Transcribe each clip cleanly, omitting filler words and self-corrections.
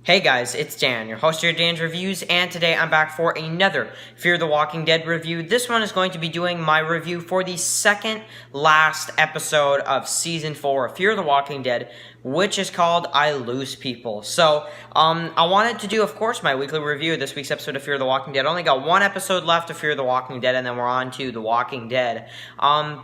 Hey guys, it's Dan, your host here at Dan's Reviews, and today I'm back for another Fear the Walking Dead review. This one is going to be doing my review for the second last episode of Season 4 of Fear the Walking Dead, which is called I Lose People. So, I wanted to do, of course, my weekly review of this week's episode of Fear the Walking Dead. I only got one episode left of Fear the Walking Dead, and then we're on to The Walking Dead. I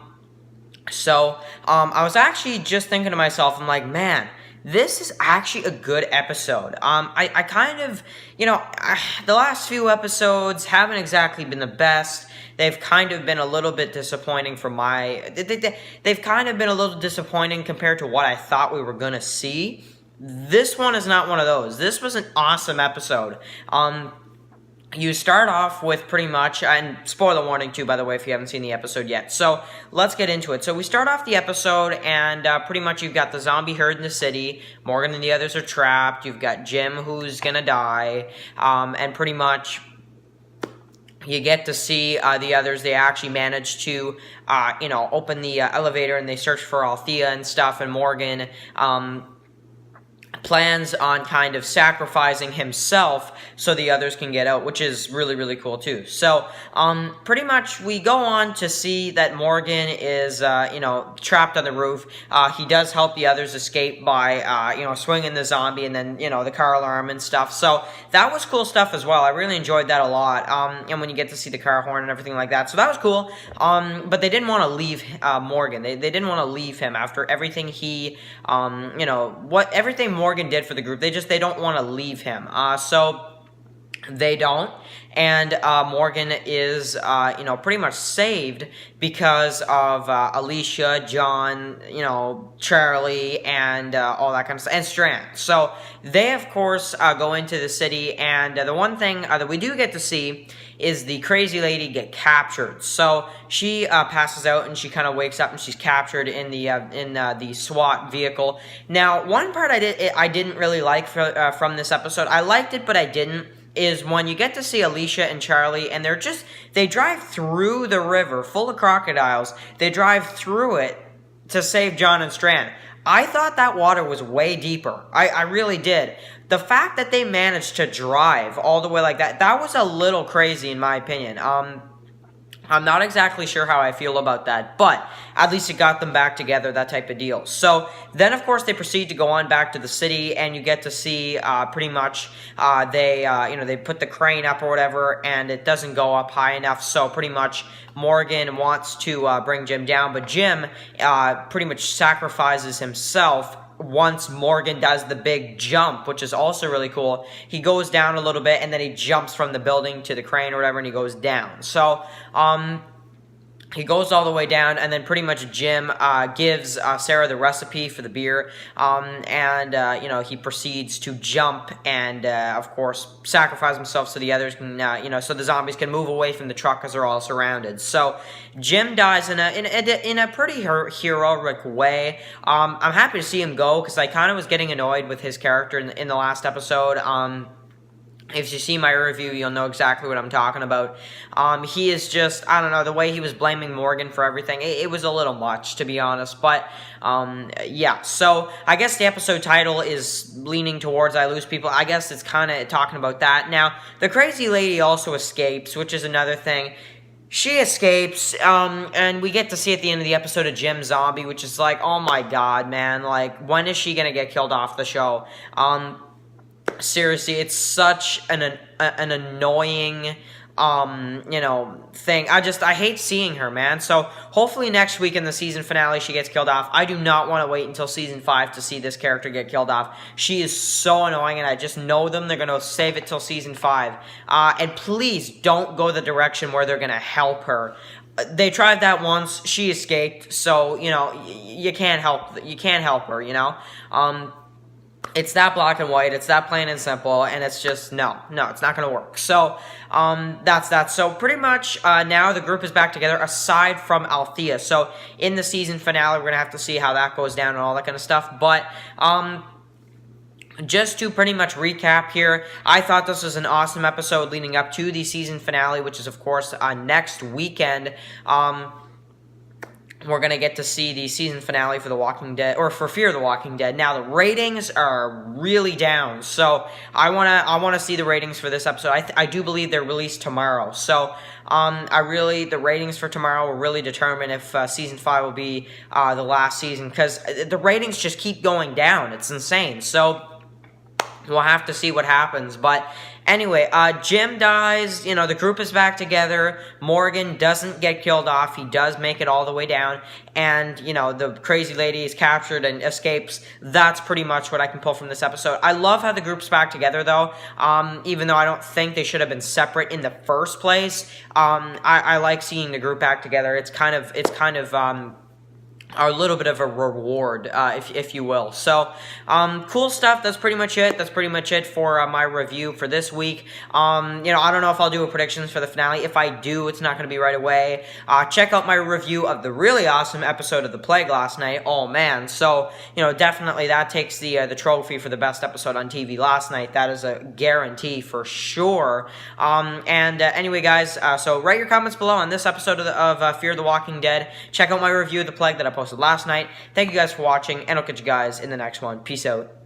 was actually just thinking to myself, I'm like, man, this is actually a good episode. I kind of, the last few episodes haven't exactly been the best. They've kind of been a little bit disappointing for they've kind of been a little disappointing compared to what I thought we were going to see. This one is not one of those. This was an awesome episode. You start off with pretty much, and spoiler warning too, by the way, if you haven't seen the episode yet. So, let's get into it. So, we start off the episode, and pretty much you've got the zombie herd in the city. Morgan and the others are trapped. You've got Jim, who's gonna die. And pretty much you get to see the others. They actually manage to, open the elevator, and they search for Althea and stuff, and Morgan, plans on kind of sacrificing himself so the others can get out, which is really, really cool too. So, pretty much we go on to see that Morgan is, trapped on the roof. He does help the others escape by, swinging the zombie and then, the car alarm and stuff. So, that was cool stuff as well. I really enjoyed that a lot. And when you get to see the car horn and everything like that. So, that was cool. But they didn't want to leave Morgan. They didn't want to leave him after everything he, everything Morgan did for the group. They don't want to leave him. So they don't. And Morgan is, pretty much saved because of Alicia, John, Charlie, and all that kind of stuff, and Strand. So they, of course, go into the city, and the one thing that we do get to see is the crazy lady get captured. So she passes out, and she kind of wakes up, and she's captured in the SWAT vehicle. Now, one part I didn't really like from this episode. I liked it, but I didn't. Is when you get to see Alicia and Charlie, and they drive through the river full of crocodiles. They drive through it to save John and Strand. I thought that water was way deeper. I really did. The fact that they managed to drive all the way like that was a little crazy in my opinion. I'm not exactly sure how I feel about that, but at least it got them back together, that type of deal. So then, of course, they proceed to go on back to the city, and you get to see pretty much they put the crane up or whatever, and it doesn't go up high enough. So pretty much Morgan wants to bring Jim down, but Jim pretty much sacrifices himself once Morgan does the big jump, which is also really cool. He goes down a little bit, and then he jumps from the building to the crane or whatever, and he goes down. So, he goes all the way down, and then pretty much Jim gives Sarah the recipe for the beer, and he proceeds to jump and, of course, sacrifice himself so the others can, so the zombies can move away from the truck because they're all surrounded. So Jim dies in a pretty heroic way. I'm happy to see him go because I kind of was getting annoyed with his character in the last episode. If you see my review, you'll know exactly what I'm talking about. He is just, I don't know, the way he was blaming Morgan for everything, it was a little much, to be honest. But, yeah, so I guess the episode title is leaning towards I Lose People. I guess it's kind of talking about that. Now, the crazy lady also escapes, which is another thing. She escapes, and we get to see at the end of the episode a Jim zombie, which is like, oh my god, man, like, when is she gonna get killed off the show? Seriously, it's such an annoying, thing. I hate seeing her, man. So, hopefully next week in the season finale she gets killed off. I do not want to wait until season 5 to see this character get killed off. She is so annoying, and I just know them. They're going to save it till season 5. And please don't go the direction where they're going to help her. They tried that once. She escaped. So, you can't help her, It's that black and white, it's that plain and simple, and it's just, no, it's not going to work. So, that's that. So, pretty much, now the group is back together, aside from Althea. So, in the season finale, we're going to have to see how that goes down and all that kind of stuff. But, just to pretty much recap here, I thought this was an awesome episode leading up to the season finale, which is, of course, next weekend. we're going to get to see the season finale for The Walking Dead, or for Fear the Walking Dead. Now, the ratings are really down, so I want to see the ratings for this episode. I do believe they're released tomorrow, so the ratings for tomorrow will really determine if season 5 will be the last season, because the ratings just keep going down. It's insane, so we'll have to see what happens. But anyway, Jim dies. You know, the group is back together. Morgan doesn't get killed off. He does make it all the way down. And, you know, the crazy lady is captured and escapes. That's pretty much what I can pull from this episode. I love how the group's back together, though. Even though I don't think they should have been separate in the first place. I like seeing the group back together. It's kind of a little bit of a reward, if you will. So, cool stuff. That's pretty much it. That's pretty much it for my review for this week. You know, I don't know if I'll do a predictions for the finale. If I do, it's not going to be right away. Check out my review of the really awesome episode of The Plague last night. Oh, man. So, you know, definitely that takes the trophy for the best episode on TV last night. That is a guarantee for sure. Anyway, guys, so write your comments below on this episode of Fear the Walking Dead. Check out my review of The Plague that I posted last night. Thank you guys for watching, and I'll catch you guys in the next one. Peace out.